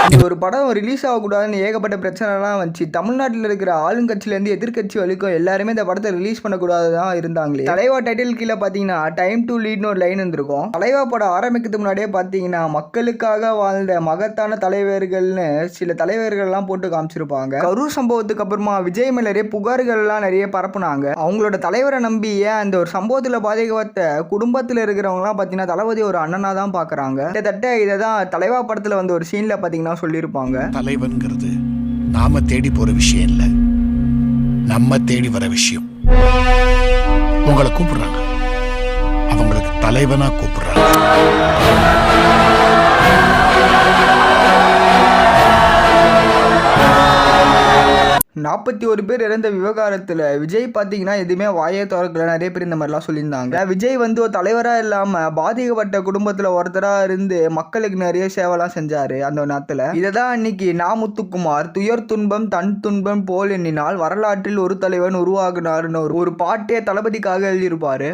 இந்த ஒரு படம் ரிலீஸ் ஆகக்கூடாதுன்னு ஏகப்பட்ட பிரச்சனைலாம் வந்துச்சு. தமிழ்நாட்டில் இருக்கிற ஆளுங்கட்சியிலேருந்து எதிர்க்கட்சி வரைக்கும் எல்லாருமே இந்த படத்தை ரிலீஸ் பண்ணக்கூடாது தான் இருந்தாங்களே. தலைவா டைட்டில் கீழே பார்த்தீங்கன்னா டைம் டு லீட்னு ஒரு லைன் இருந்திருக்கும். தலைவா படம் ஆரம்பிக்கிறதுக்கு முன்னாடியே பார்த்தீங்கன்னா மக்களுக்காக வாழ்ந்த மகத்தான தலைவர்கள்னு சில தலைவர்கள்லாம் போட்டு காமிச்சிருப்பாங்க. கரூர் சம்பவத்துக்கு அப்புறமா விஜய் மேல நிறைய புகார்கள்லாம் நிறைய பரப்புனாங்க. அவங்களோட தலைவரை நம்பி அந்த ஒரு சம்பவத்தில் பாதிக்கப்பட்ட குடும்பத்தில் இருக்கிறவங்கலாம் பார்த்தீங்கன்னா தளபதி ஒரு அண்ணனா தான் பார்க்குறாங்க. கிட்டத்தட்ட இதை தான் தலைவா படத்தில் வந்து ஒரு சீனில் பார்த்தீங்கன்னா சொல்லியிருப்பாங்க. தலைவன்கிறது நாம தேடி போற விஷயம் இல்லை, நம்ம தேடி வர விஷயம். உங்களை கூப்பிடுறாங்க, அவங்களுக்கு தலைவனா கூப்பிடுறாங்க. 41 பேர் இறந்த விவகாரத்தில் விஜய் பார்த்தீங்கன்னா எதுவுமே வாயே திறக்கல. நிறைய பேர் இந்த மாதிரிலாம் சொல்லியிருந்தாங்க. விஜய் வந்து ஒரு தலைவராக இல்லாமல் பாதிக்கப்பட்ட குடும்பத்தில் ஒருத்தராக இருந்து மக்களுக்கு நிறைய சேவைலாம் செஞ்சார் அந்த நேரத்தில். இதை தான் இன்னைக்கு முத்துக்குமார் துயர் துன்பம் தன் துன்பம் போல் எண்ணினால் வரலாற்றில் ஒரு தலைவன் உருவாகினார்னு ஒரு பாட்டே தளபதிக்காக எழுதியிருப்பாரு.